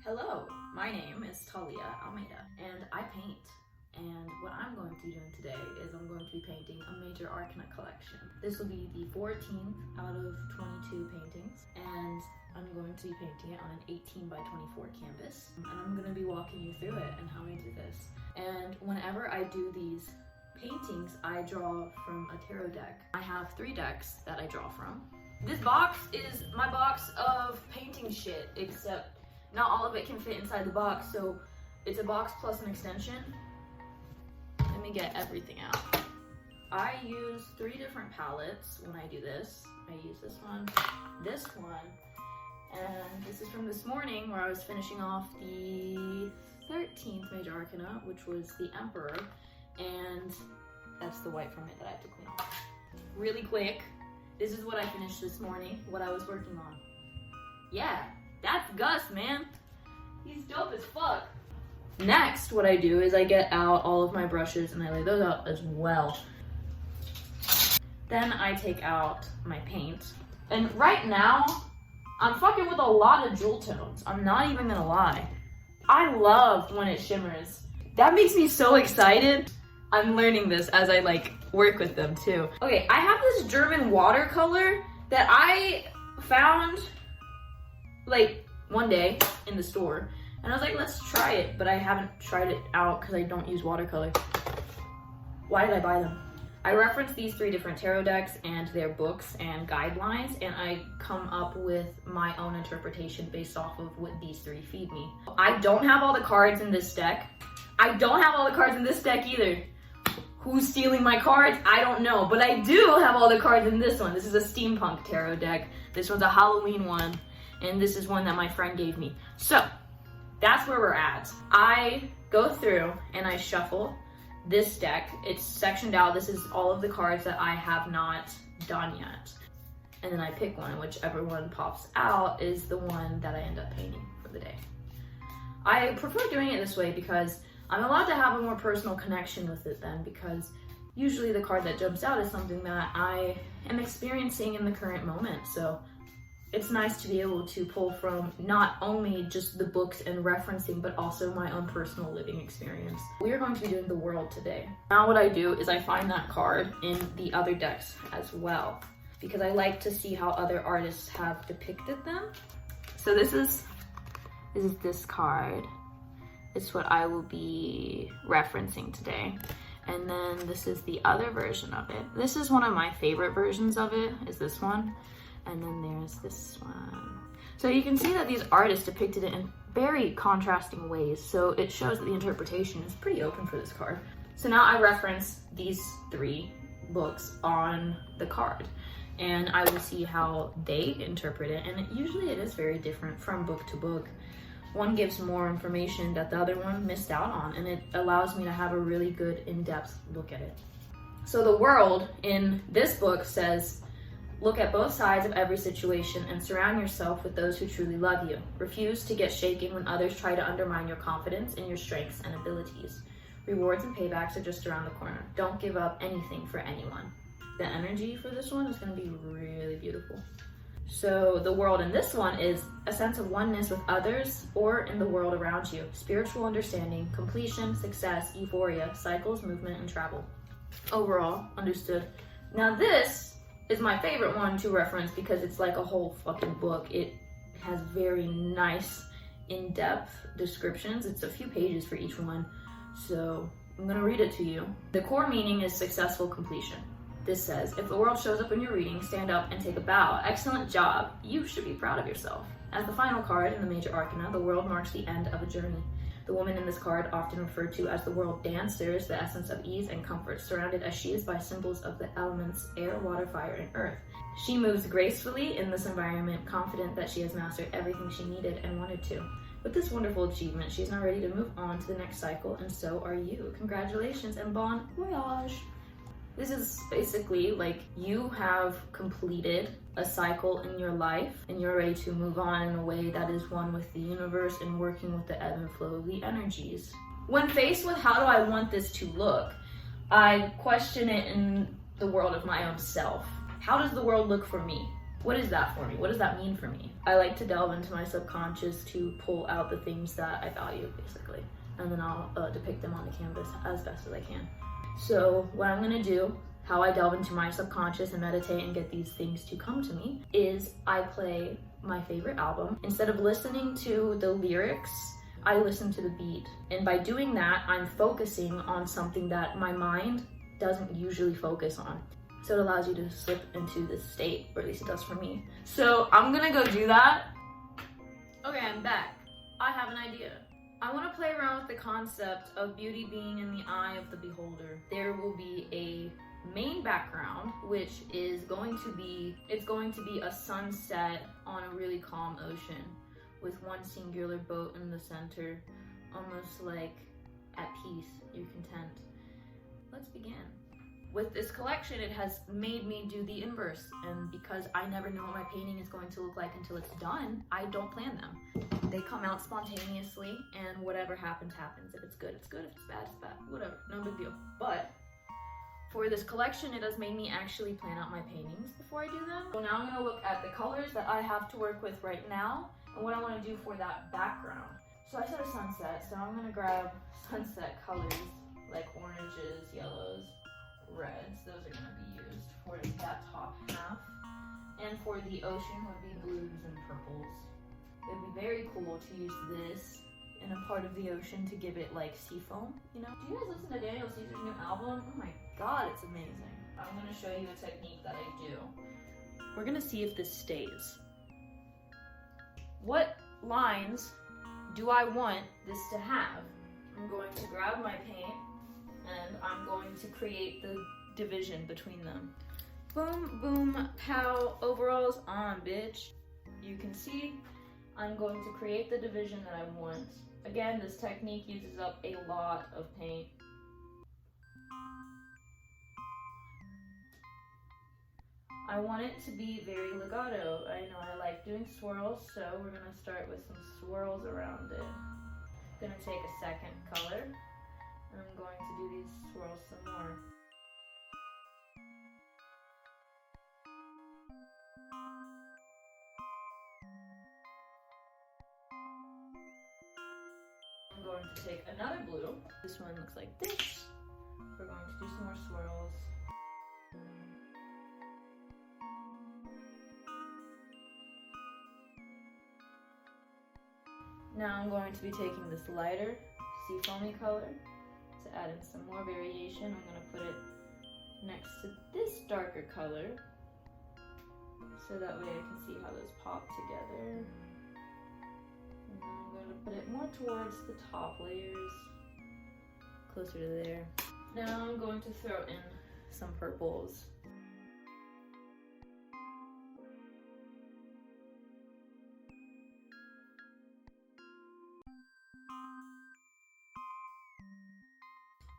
Hello, my name is Thalia Almeida and I paint. And what I'm going to be doing today is I'm going to be painting a Major Arcana collection. This will be the 14th out of 22 paintings, and I'm going to be painting it on an 18 by 24 canvas. And I'm going to be walking you through it and how I do this. And whenever I do these paintings, I draw from a tarot deck. I have 3 decks that I draw from. This box is my box of painting shit, except not all of it can fit inside the box, so it's a box plus an extension. Let me get everything out. I use 3 different palettes when I do this. I use this one, and this is from this morning where I was finishing off the 13th Major Arcana, which was the Emperor, and that's the white from it that I have to clean off. Really quick, this is what I finished this morning, what I was working on. Yeah, that's Gus, man. He's dope as fuck. Next, what I do is I get out all of my brushes and I lay those out as well. Then I take out my paint. And right now, I'm fucking with a lot of jewel tones. I'm not even gonna lie. I love when it shimmers. That makes me so excited. I'm learning this as I work with them too. Okay, I have this German watercolor that I found one day in the store. And I was like, let's try it, but I haven't tried it out because I don't use watercolor. Why did I buy them? I reference these 3 different tarot decks and their books and guidelines, and I come up with my own interpretation based off of what these 3 feed me. I don't have all the cards in this deck. I don't have all the cards in this deck either. Who's stealing my cards? I don't know, but I do have all the cards in this one. This is a steampunk tarot deck. This one's a Halloween one, and this is one that my friend gave me. So, that's where we're at. I go through and I shuffle this deck. It's sectioned out. This is all of the cards that I have not done yet. And then I pick one, and whichever one pops out is the one that I end up painting for the day. I prefer doing it this way because I'm allowed to have a more personal connection with it then, because usually the card that jumps out is something that I am experiencing in the current moment. So it's nice to be able to pull from not only just the books and referencing, but also my own personal living experience. We are going to be doing the world today. Now what I do is I find that card in the other decks as well, because I like to see how other artists have depicted them. So this is this card. It's what I will be referencing today. And then this is the other version of it. This is one of my favorite versions of it, is this one. And then there's this one. So you can see that these artists depicted it in very contrasting ways. So it shows that the interpretation is pretty open for this card. So now I reference these 3 books on the card, and I will see how they interpret it. And usually it is very different from book to book. One gives more information that the other one missed out on, and it allows me to have a really good in-depth look at it. So the world in this book says, look at both sides of every situation and surround yourself with those who truly love you. Refuse to get shaken when others try to undermine your confidence in your strengths and abilities. Rewards and paybacks are just around the corner. Don't give up anything for anyone. The energy for this one is going to be really beautiful. So the world in this one is a sense of oneness with others or in the world around you. Spiritual understanding, completion, success, euphoria, cycles, movement, and travel. Overall, understood. Now this is my favorite one to reference because it's like a whole fucking book. It has very nice in-depth descriptions. It's a few pages for each one. So I'm gonna read it to you. The core meaning is successful completion. This says, if the world shows up in your reading, stand up and take a bow. Excellent job. You should be proud of yourself. As the final card in the Major Arcana, the world marks the end of a journey. The woman in this card, often referred to as the world dancer, is the essence of ease and comfort, surrounded as she is by symbols of the elements air, water, fire, and earth. She moves gracefully in this environment, confident that she has mastered everything she needed and wanted to. With this wonderful achievement, she is now ready to move on to the next cycle, and so are you. Congratulations and bon voyage! This is basically you have completed a cycle in your life and you're ready to move on in a way that is one with the universe and working with the ebb and flow of the energies. When faced with how do I want this to look, I question it in the world of my own self. How does the world look for me? what is that for me? What does that mean for me? I like to delve into my subconscious to pull out the things that I value, basically. And then I'll depict them on the canvas as best as I can. So what I'm gonna do, how I delve into my subconscious and meditate and get these things to come to me, is I play my favorite album. Instead of listening to the lyrics, I listen to the beat. And by doing that, I'm focusing on something that my mind doesn't usually focus on. So it allows you to slip into this state, or at least it does for me. So I'm gonna go do that. Okay, I'm back. I have an idea. I want to play around with the concept of beauty being in the eye of the beholder. There will be a main background, which is going to be a sunset on a really calm ocean with one singular boat in the center, almost like at peace, you're content. Let's begin. With this collection, it has made me do the inverse, and because I never know what my painting is going to look like until it's done, I don't plan them. They come out spontaneously, and whatever happens, happens. If it's good, it's good. If it's bad, it's bad. Whatever, no big deal. But for this collection, it has made me actually plan out my paintings before I do them. So now I'm gonna look at the colors that I have to work with right now, and what I wanna do for that background. So I said a sunset, so I'm gonna grab sunset colors, like oranges, yellows, reds. Those are going to be used for that top half. And for the ocean would be blues and purples. It would be very cool to use this in a part of the ocean to give it like sea foam, you know? Do you guys listen to Daniel Caesar's new album? Oh my god, it's amazing. I'm going to show you a technique that I do. We're going to see if this stays. What lines do I want this to have? I'm going to grab my paint and I'm going to create the division between them. Boom, boom, pow, overalls on, bitch. You can see I'm going to create the division that I want. Again, this technique uses up a lot of paint. I want it to be very legato. I know I like doing swirls, so we're gonna start with some swirls around it. I'm gonna take a second color. I'm going to do these swirls some more. I'm going to take another blue. This one looks like this. We're going to do some more swirls. Now I'm going to be taking this lighter seafoamy color to add in some more variation. I'm going to put it next to this darker color so that way I can see how those pop together. And then I'm going to put it more towards the top layers, closer to there. Now I'm going to throw in some purples.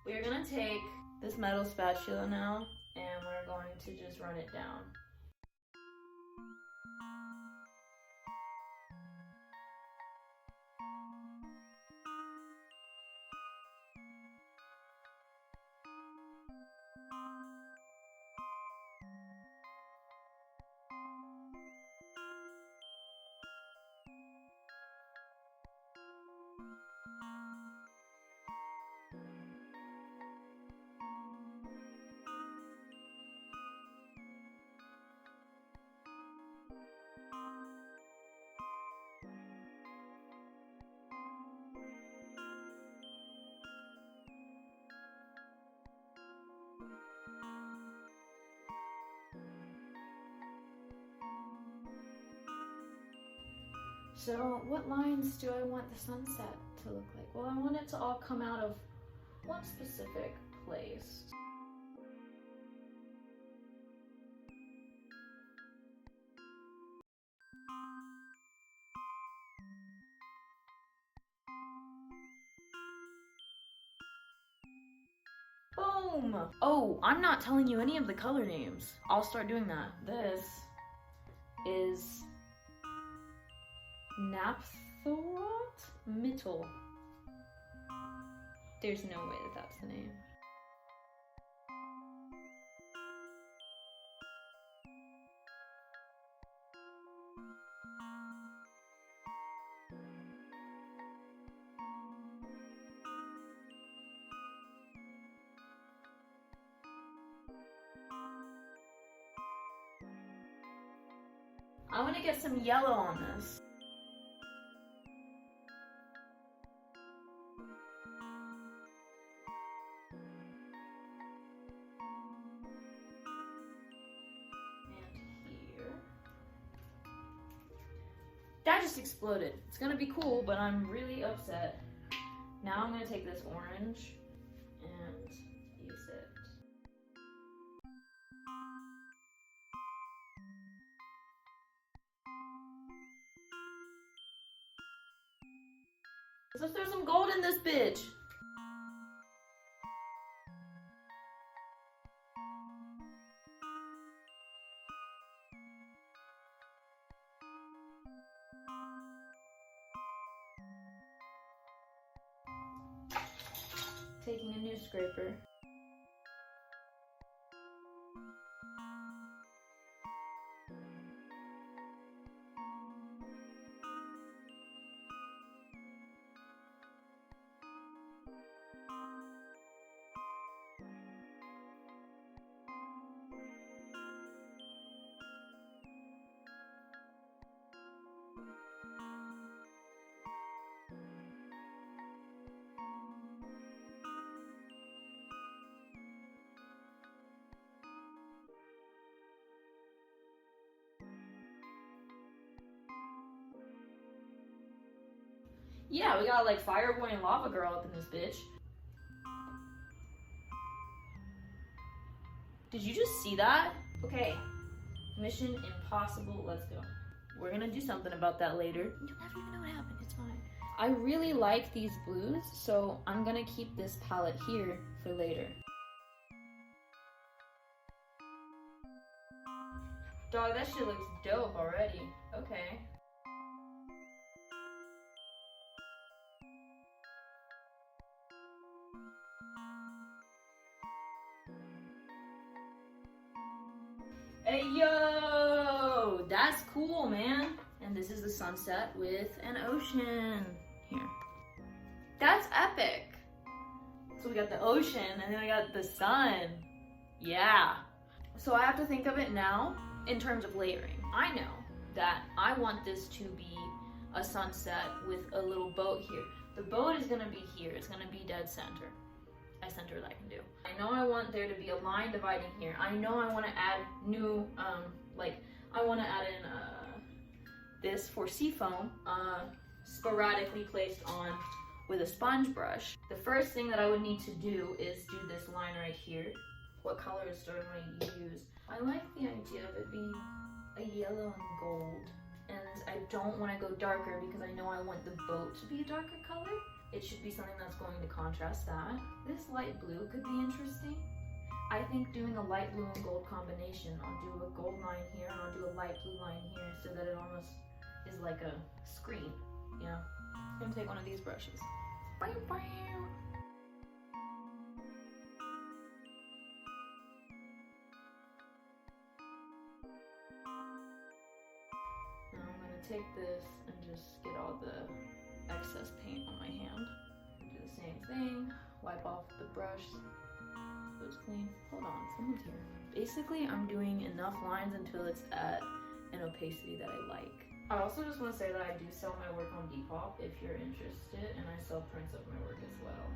We're going to take this metal spatula now, and we're going to just run it down. So what lines do I want the sunset to look like? Well, I want it to all come out of one specific place. Boom! Oh, I'm not telling you any of the color names. I'll start doing that. This is Naphthalate Mittel. There's no way that that's the name. I'm gonna get some yellow on this. That just exploded. It's gonna be cool, but I'm really upset. Now I'm gonna take this orange and use it. Let's throw some gold in this bitch. Taking a new scraper. Yeah, we got like fire boy and lava girl up in this bitch. Did you just see that? Okay, mission impossible, let's go. We're gonna do something about that later. You don't have to even know what happened, it's fine. I really like these blues, so I'm gonna keep this palette here for later. Dog, that shit looks dope already. Okay. Hey yo, that's cool, man. And this is the sunset with an ocean here. That's epic. So we got the ocean and then we got the sun. Yeah. So I have to think of it now in terms of layering. I know that I want this to be a sunset with a little boat here. The boat is gonna be here. It's gonna be dead center. As center as I can do. I know I want there to be a line dividing here. I know I want to add new, I want to add in this for seafoam, sporadically placed on with a sponge brush. The first thing that I would need to do is do this line right here. What colors do I want to use? I like the idea of it being a yellow and gold. And I don't want to go darker because I know I want the boat to be a darker color. It should be something that's going to contrast that. This light blue could be interesting. I think doing a light blue and gold combination, I'll do a gold line here and I'll do a light blue line here so that it almost is like a screen, you know? I'm gonna take one of these brushes. Now I'm gonna take this and just get all the excess paint on my hand. Do the same thing, wipe off the brush so it's clean. Hold on, someone's here. Basically, I'm doing enough lines until it's at an opacity that I like. I also just want to say that I do sell my work on Depop if you're interested, and I sell prints of my work as well.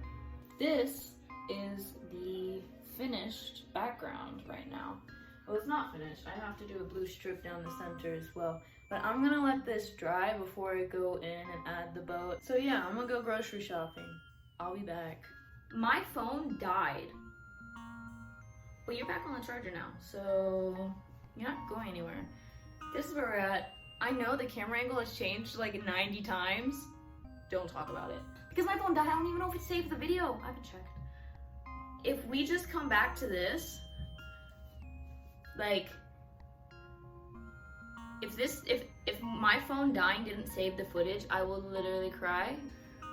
This is the finished background right now. Well, it's not finished. I have to do a blue strip down the center as well. But I'm gonna let this dry before I go in and add the boat. So yeah, I'm gonna go grocery shopping. I'll be back. My phone died. But you're back on the charger now, so you're not going anywhere. This is where we're at. I know the camera angle has changed like 90 times. Don't talk about it. Because my phone died, I don't even know if it saved the video. I haven't checked. If we just come back to this, like, if my phone dying didn't save the footage, I will literally cry.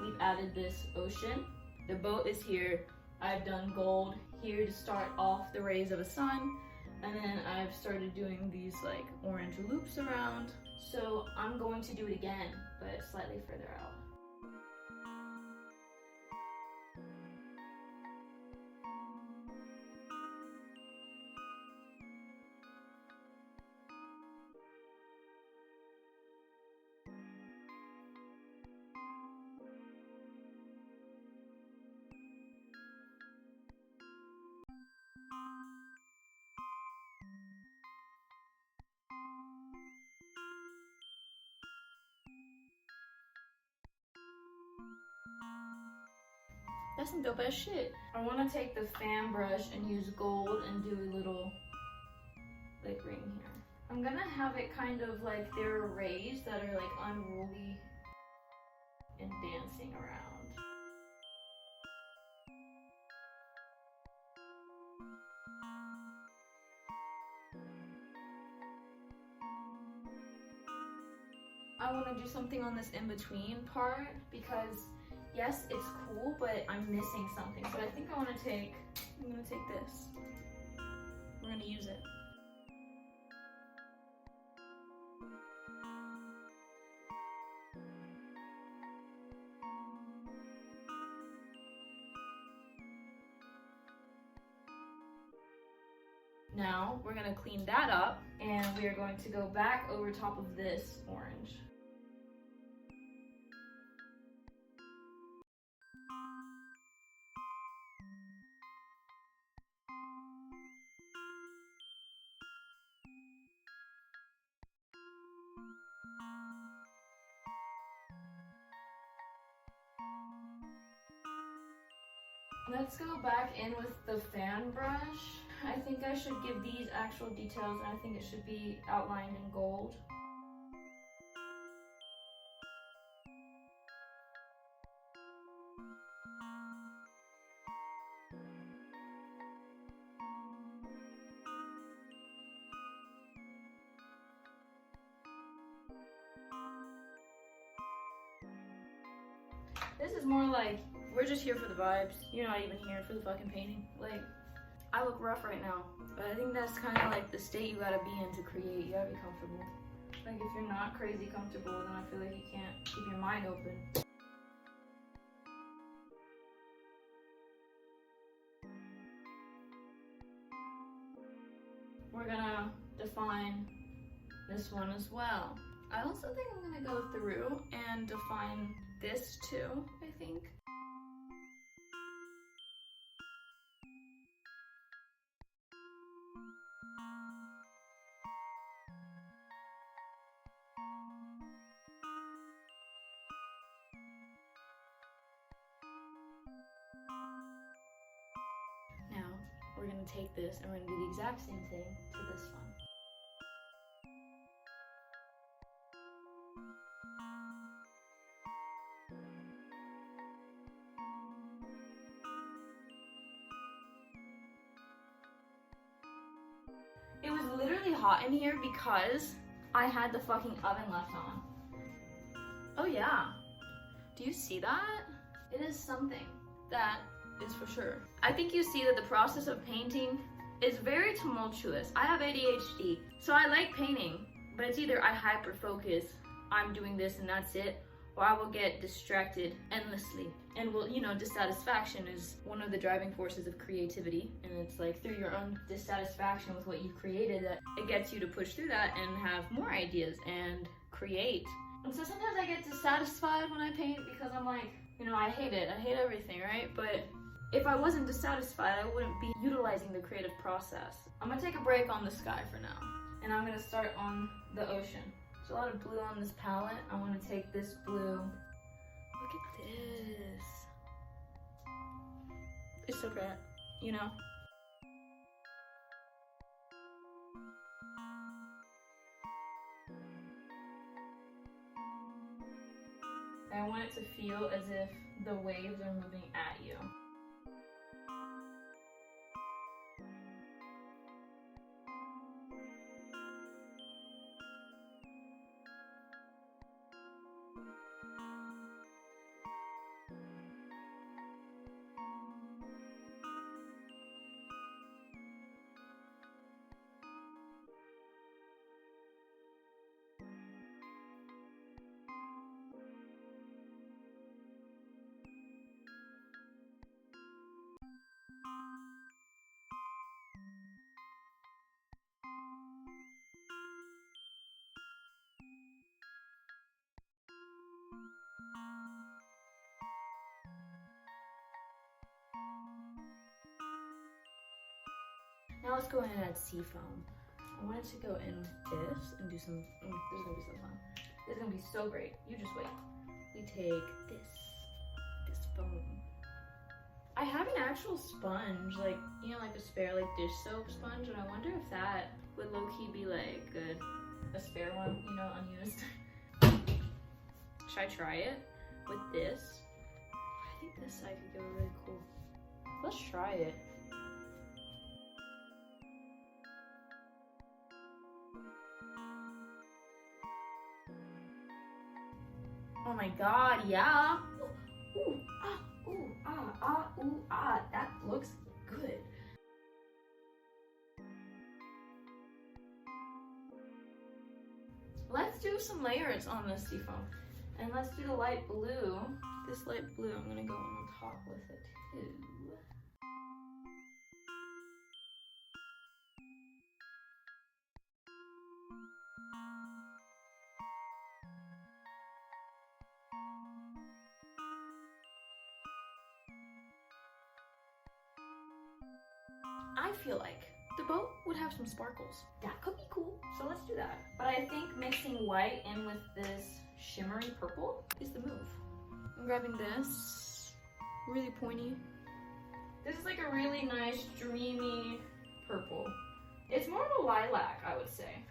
We've added this ocean. The boat is here. I've done gold here to start off the rays of a sun. And then I've started doing these like orange loops around. So I'm going to do it again, but slightly further out. That's some dope ass shit. I want to take the fan brush and use gold and do a little like ring here. I'm gonna have it kind of like there are rays that are like unruly and dancing around. I want to do something on this in-between part because yes, it's cool, but I'm missing something. So I think I'm gonna take this. We're gonna use it. Now we're gonna clean that up and we are going to go back over top of this orange. Let's go back in with the fan brush. I think I should give these actual details and I think it should be outlined in gold. This is more like, we're just here for the vibes. You're not even here for the fucking painting. Like, I look rough right now, but I think that's kind of like the state you gotta be in to create. You gotta be comfortable. Like, if you're not crazy comfortable, then I feel like you can't keep your mind open. We're gonna define this one as well. I also think I'm gonna go through and define this too, I think. Now, we're gonna take this and we're gonna do the exact same thing to this one. It was literally hot in here because I had the fucking oven left on. Oh yeah. Do you see that? It is something that is for sure. I think you see that the process of painting is very tumultuous. I have ADHD, so I like painting, but it's either I hyper focus, I'm doing this and that's it, or I will get distracted endlessly. And well, you know, dissatisfaction is one of the driving forces of creativity. And it's like through your own dissatisfaction with what you've created that it gets you to push through that and have more ideas and create. And so sometimes I get dissatisfied when I paint because I'm like, you know, I hate it. I hate everything, right? But if I wasn't dissatisfied, I wouldn't be utilizing the creative process. I'm gonna take a break on the sky for now. And I'm gonna start on the ocean. There's a lot of blue on this palette. I want to take this blue. Look at this. It's so pretty, you know? I want it to feel as if the waves are moving at you. Now let's go in and add sea foam. I wanted to go in with this and do some, this is gonna be so fun. This is gonna be so great. You just wait. We take this foam. actual sponge, like, you know, like a spare like dish soap sponge, and I wonder if that would low-key be like good, a spare one, you know, unused. Should I try it with this? I think this side could go really cool. Let's try it. Oh my god, yeah. Ooh, ah, ooh, ah, ah, ooh, ah. That looks good. Let's do some layers on this seafoam. And let's do the light blue. This light blue, I'm gonna go on top with it too. I feel like the boat would have some sparkles. That could be cool, so let's do that. But I think mixing white in with this shimmery purple is the move. I'm grabbing this, really pointy. This is like a really nice, dreamy purple. It's more of a lilac, I would say.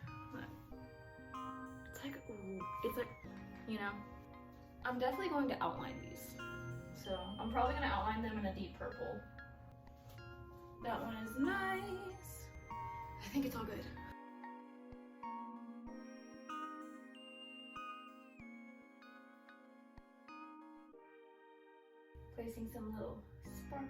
It's like, ooh, it's like, you know. I'm definitely going to outline these. So I'm probably gonna outline them in a deep purple. That one is nice. I think it's all good. Placing some little sparkles.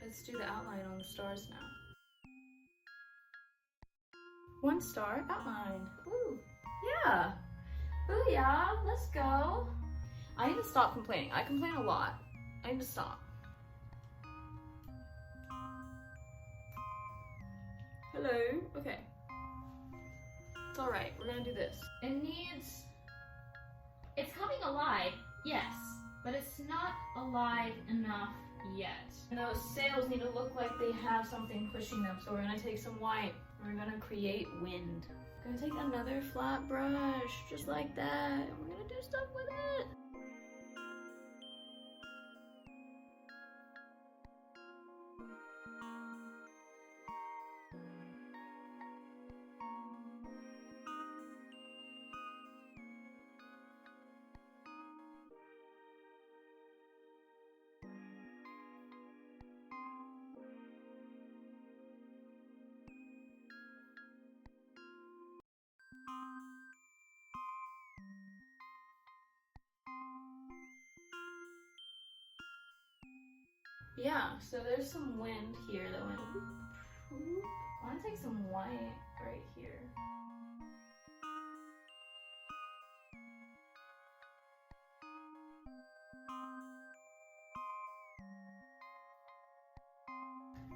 Let's do the outline on the stars now. 1 star outlined. Woo! Yeah! Ooh yeah, let's go. I need to stop complaining. I complain a lot. I need to stop. Hello? Okay. It's alright, we're gonna do this. It's coming alive, yes, but it's not alive enough yet. And those sails need to look like they have something pushing them, so we're gonna take some white. We're gonna create wind. We're gonna take another flat brush, just like that, and we're gonna do stuff with it. Yeah, so there's some wind here that went whoop, whoop. I want to take some white right here.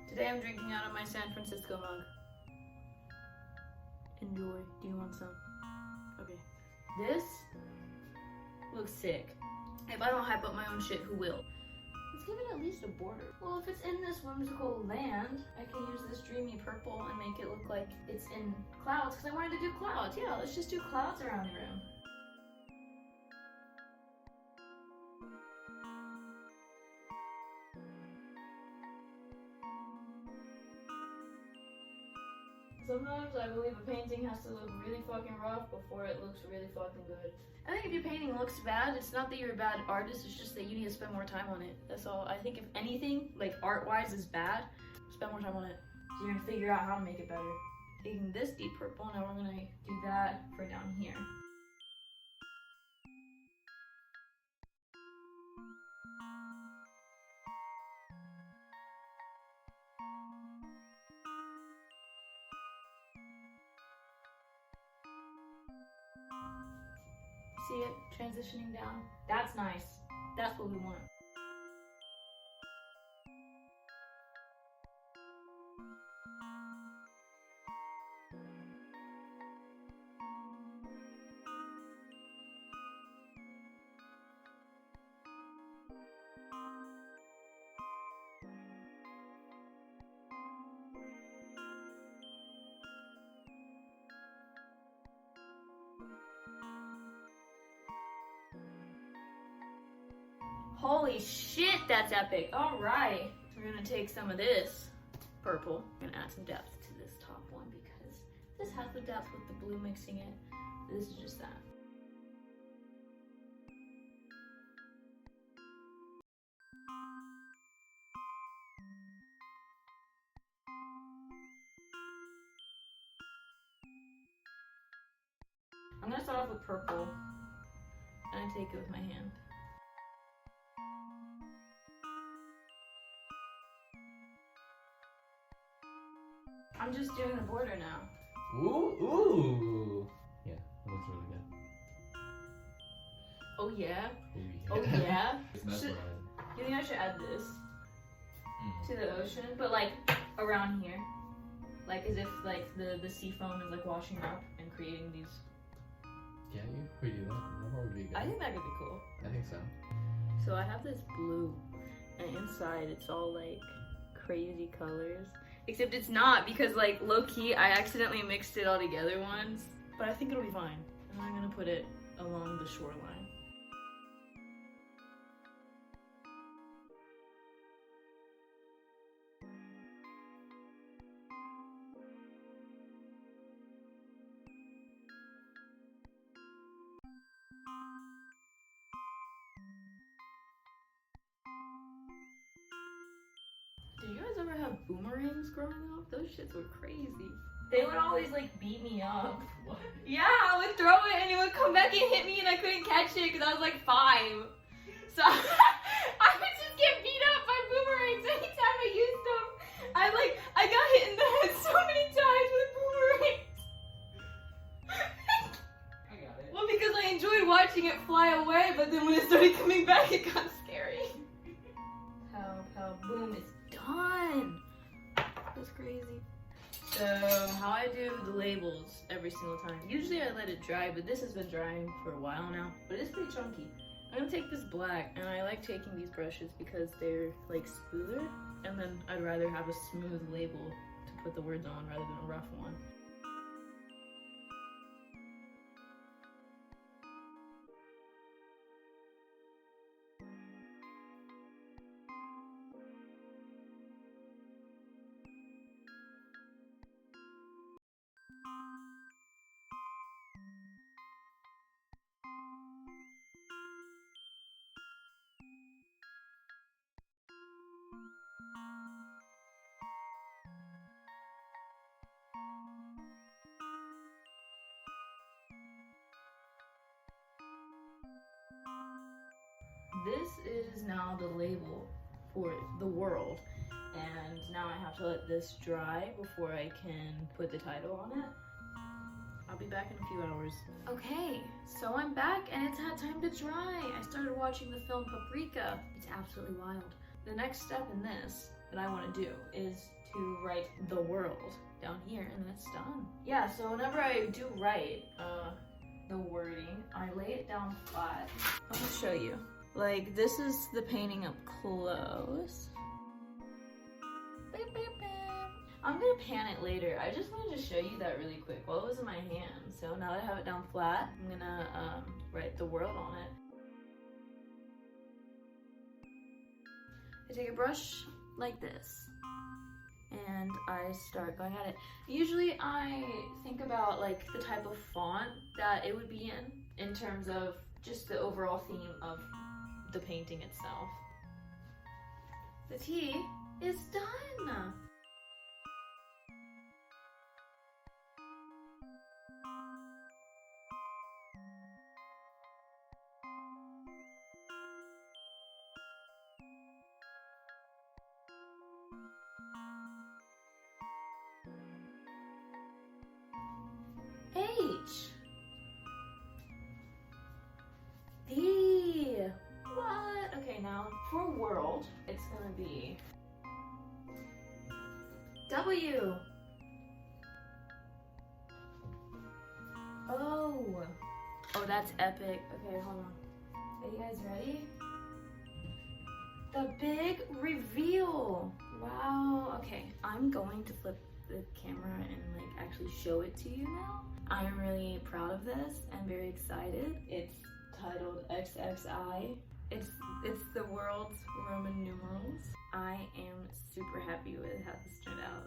Today I'm drinking out of my San Francisco mug. Enjoy. Do you want some? Okay. This looks sick. If I don't hype up my own shit, who will? Let's give it at least a border. Well, if it's in this whimsical land, I can use this dreamy purple and make it look like it's in clouds, because I wanted to do clouds. Yeah, let's just do clouds around the room. Sometimes I believe a painting has to look really fucking rough before it looks really fucking good. I think if your painting looks bad, it's not that you're a bad artist, it's just that you need to spend more time on it. That's all. I think if anything, like art-wise, is bad, spend more time on it. So you're gonna figure out how to make it better. Taking this deep purple, now we're gonna do that for down here. See it transitioning down? That's nice. That's what we want. Holy shit, that's epic. All right, we're gonna take some of this purple. I'm gonna add some depth to this top one because this has the depth with the blue mixing it. This is just that. I'm gonna start off with purple and I take it with my hand. I'm just doing the border now. Ooh. Yeah, that looks really good. Oh yeah? Oh yeah? It's mesmerizing. You think I should add this to the ocean? But like around here. Like as if like the sea foam is like washing up and creating these. Yeah, you could do that would be good. I think that could be cool. I think so. So I have this blue and inside it's all like crazy colors. Except it's not because like low-key I accidentally mixed it all together once. But I think it'll be fine. And I'm gonna put it along the shoreline. Did you guys ever have boomerangs growing up? Those shits were crazy. They would always like beat me up. What? Yeah, I would throw it and it would come back and hit me and I couldn't catch it because I was like 5. So I would just get beat up by boomerangs anytime I used them. I got hit in the head so many times with boomerangs. I got it. Well, because I enjoyed watching it fly away, but then when it started coming back, it got scary. Pow, boom, it's done. That's crazy. So, how I do the labels every single time. Usually I let it dry, but this has been drying for a while now. But it's pretty chunky. I'm gonna take this black, and I like taking these brushes because they're like smoother. And then I'd rather have a smooth label to put the words on rather than a rough one. This is now the label for the world, and now I have to let this dry before I can put the title on it. I'll be back in a few hours. Okay, so I'm back and it's had time to dry. I started watching the film Paprika. It's absolutely wild. The next step in this that I want to do is to write the world down here, and then it's done. Yeah, so whenever I do write the wording, I lay it down flat. I'm gonna show you. Like, this is the painting up close. I'm gonna pan it later. I just wanted to show you that really quick while it was in my hand. So now that I have it down flat, I'm gonna write the world on it. I take a brush like this and I start going at it. Usually I think about like the type of font that it would be in terms of just the overall theme of the painting itself. The T is done. H. D. What? Okay, now for world, it's gonna be W. O. Oh, that's epic. Okay, hold on. Are you guys ready? The big reveal. Wow. Okay, I'm going to flip the camera and like actually show it to you now. I'm really proud of this and very excited. It's titled XXI It's the world's Roman numerals. I am super happy with how this turned out.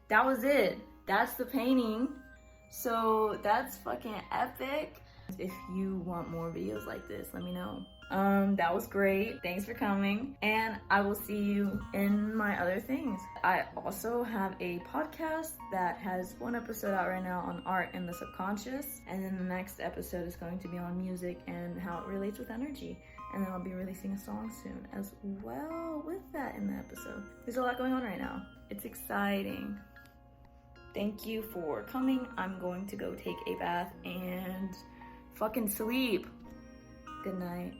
That was it. That's the painting. So that's fucking epic. If you want more videos like this, let me know. That was great. Thanks for coming. And I will see you in my other things. I also have a podcast that has one episode out right now on art and the subconscious. And then the next episode is going to be on music and how it relates with energy. And then I'll be releasing a song soon as well with that in the episode. There's a lot going on right now. It's exciting. Thank you for coming. I'm going to go take a bath and fucking sleep. Good night.